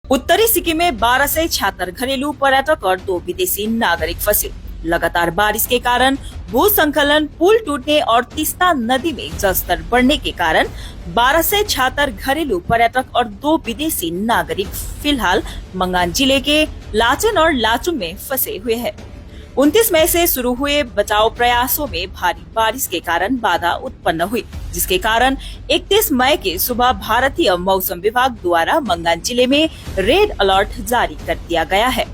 उत्तरी सिक्किम में 12 से 76 घरेलू पर्यटक और 2 विदेशी नागरिक फंसे। लगातार बारिश के कारण भूस्खलन, पुल टूटने और तीस्ता नदी में जलस्तर बढ़ने के कारण 12 से 76 घरेलू पर्यटक और 2 विदेशी नागरिक फिलहाल मंगान जिले के लाचेन और लाचुंग में फंसे हुए हैं। 29 मई से शुरू हुए बचाव प्रयासों में भारी बारिश के कारण बाधा उत्पन्न हुई, जिसके कारण 31 मई की सुबह भारतीय मौसम विभाग द्वारा मंगान जिले में रेड अलर्ट जारी कर दिया गया है।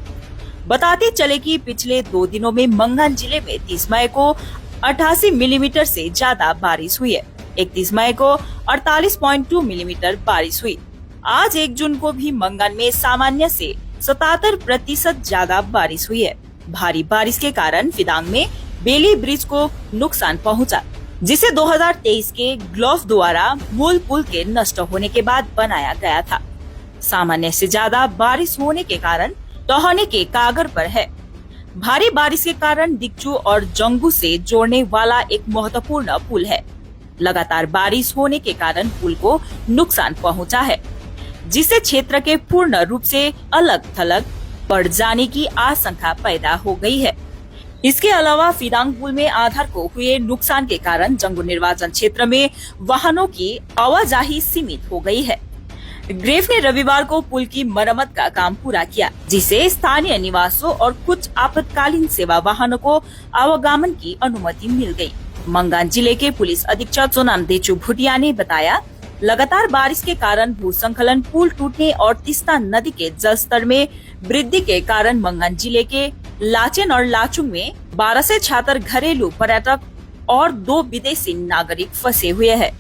बताते चले कि पिछले 2 दिनों में मंगान जिले में 30 मई को 88 मिलीमीटर से ज्यादा बारिश हुई है। 31 मई को 48.2 मिलीमीटर बारिश हुई। आज 1 जून को भी मंगान में सामान्य से 77% ज्यादा बारिश हुई है। भारी बारिश के कारण फिदांग में बेली ब्रिज को नुकसान पहुंचा, जिसे 2023 के ग्लोव द्वारा मूल पुल के नष्ट होने के बाद बनाया गया था। सामान्य से ज्यादा बारिश होने के कारण टहने के कागर पर है। भारी बारिश के कारण दिक्चू और जंगू से जोड़ने वाला एक महत्वपूर्ण पुल है। लगातार बारिश होने के कारण पुल को नुकसान पहुंचा है, जिससे क्षेत्र के पूर्ण रूप से अलग थलग पड़ जाने की आशंका पैदा हो गई है। इसके अलावा फिदांग पुल में आधार को हुए नुकसान के कारण जंगू निर्वाचन क्षेत्र में वाहनों की आवाजाही सीमित हो गई है। ग्रेफ ने रविवार को पुल की मरम्मत का काम पूरा किया, जिसे स्थानीय निवासों और कुछ आपातकालीन सेवा वाहनों को आवागमन की अनुमति मिल गई। मंगान जिले के पुलिस अधीक्षक सोनाम देचू भुटिया ने बताया, लगातार बारिश के कारण भूस्खलन, पुल टूटने और तीस्ता नदी के जलस्तर में वृद्धि के कारण मंगान जिले के लाचेन और लाचुंग में 12 से 76 घरेलू पर्यटक और 2 विदेशी नागरिक फंसे हुए हैं।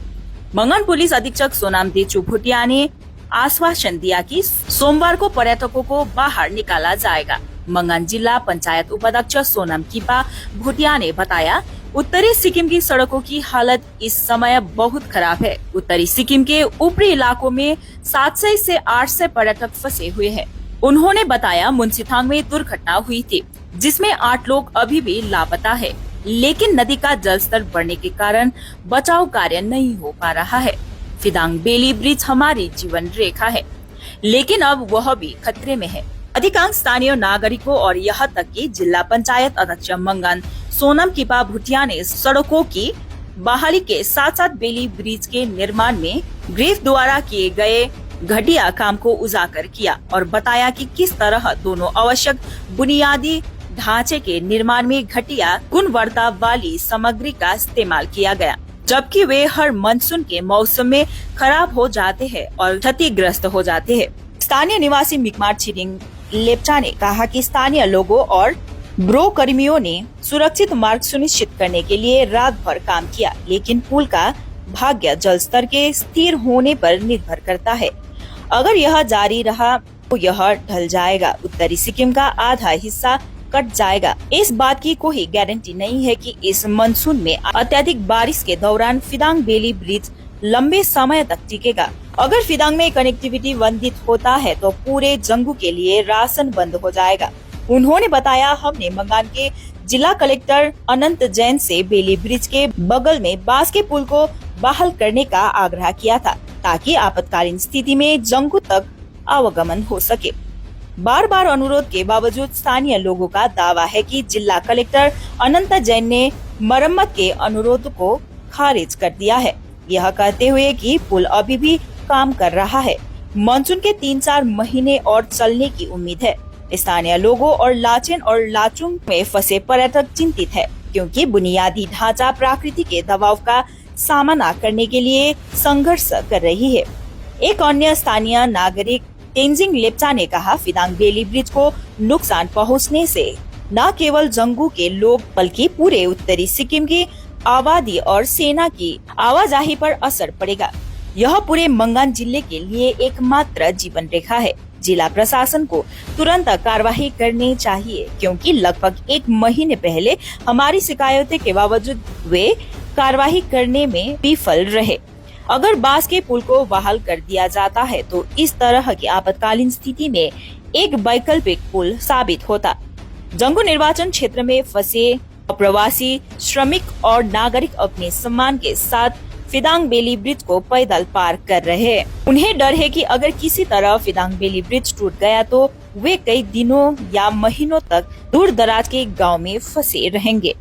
मंगान पुलिस अधीक्षक सोनाम देचू भुटिया ने आश्वासन दिया कि सोमवार को पर्यटकों को बाहर निकाला जाएगा। मंगान जिला पंचायत उपाध्यक्ष सोनाम किपा भुटिया ने बताया, उत्तरी सिक्किम की सड़कों की हालत इस समय बहुत खराब है। उत्तरी सिक्किम के ऊपरी इलाकों में 700 से 800 पर्यटक फंसे हुए हैं। उन्होंने बताया, मुंशिथांग में दुर्घटना हुई थी, जिसमें 8 लोग अभी भी लापता है, लेकिन नदी का जलस्तर बढ़ने के कारण बचाव कार्य नहीं हो पा रहा है। फिदांग बेली ब्रिज हमारी जीवन रेखा है, लेकिन अब वह भी खतरे में है। अधिकांश स्थानीय नागरिकों और यहाँ तक कि जिला पंचायत अध्यक्ष मंगान सोनम किपा भुटिया ने सड़कों की बहाली के साथ साथ बेली ब्रिज के निर्माण में ग्रेफ द्वारा किए गए घटिया काम को उजागर किया और बताया कि किस तरह दोनों आवश्यक बुनियादी ढांचे के निर्माण में घटिया गुणवत्ता वाली सामग्री का इस्तेमाल किया गया, जबकि वे हर मानसून के मौसम में खराब हो जाते हैं और क्षतिग्रस्त हो जाते हैं। स्थानीय निवासी मिकमार छिरिंग लेप्चा ने कहा कि स्थानीय लोगों और ब्रो कर्मियों ने सुरक्षित मार्ग सुनिश्चित करने के लिए रात भर काम किया, लेकिन पुल का भाग्य जल स्तर के स्थिर होने पर निर्भर करता है। अगर यह जारी रहा तो यह ढल जाएगा। उत्तरी सिक्किम का आधा हिस्सा कट जाएगा। इस बात की कोई गारंटी नहीं है कि इस मानसून में अत्यधिक बारिश के दौरान फिदांग बेली ब्रिज लंबे समय तक टिकेगा। अगर फिदांग में कनेक्टिविटी बाधित होता है तो पूरे जंगू के लिए राशन बंद हो जाएगा। उन्होंने बताया, हमने मंगान के जिला कलेक्टर अनंत जैन से बेली ब्रिज के बगल में बांस के पुल को बहाल करने का आग्रह किया था, ताकि आपातकालीन स्थिति में जंगू तक आवागमन हो सके। बार बार अनुरोध के बावजूद स्थानीय लोगों का दावा है कि जिला कलेक्टर अनंत जैन ने मरम्मत के अनुरोध को खारिज कर दिया है, यह कहते हुए कि पुल अभी भी काम कर रहा है। मानसून के 3-4 महीने और चलने की उम्मीद है। स्थानीय लोगों और लाचेन और लाचुंग में फंसे पर्यटक चिंतित है, क्योंकि बुनियादी ढांचा प्रकृति के दबाव का सामना करने के लिए संघर्ष कर रही है। एक अन्य स्थानीय नागरिक तेंजिंग लेप्चा ने कहा, फिदांग बेली ब्रिज को नुकसान पहुंचने से न केवल जंगू के लोग बल्कि पूरे उत्तरी सिक्किम की आबादी और सेना की आवाजाही पर असर पड़ेगा। यह पूरे मंगान जिले के लिए एकमात्र जीवन रेखा है। जिला प्रशासन को तुरंत कार्रवाई करनी चाहिए, क्योंकि लगभग 1 महीने पहले हमारी शिकायतों के बावजूद वे कार्रवाई करने में विफल रहे। अगर बांस के पुल को बहाल कर दिया जाता है तो इस तरह की आपातकालीन स्थिति में एक वैकल्पिक पुल साबित होता। जंगू निर्वाचन क्षेत्र में फंसे प्रवासी श्रमिक और नागरिक अपने सम्मान के साथ फिदांग बेली ब्रिज को पैदल पार कर रहे हैं। उन्हें डर है कि अगर किसी तरह फिदांग बेली ब्रिज टूट गया तो वे कई दिनों या महीनों तक दूर दराज के गाँव में फंसे रहेंगे।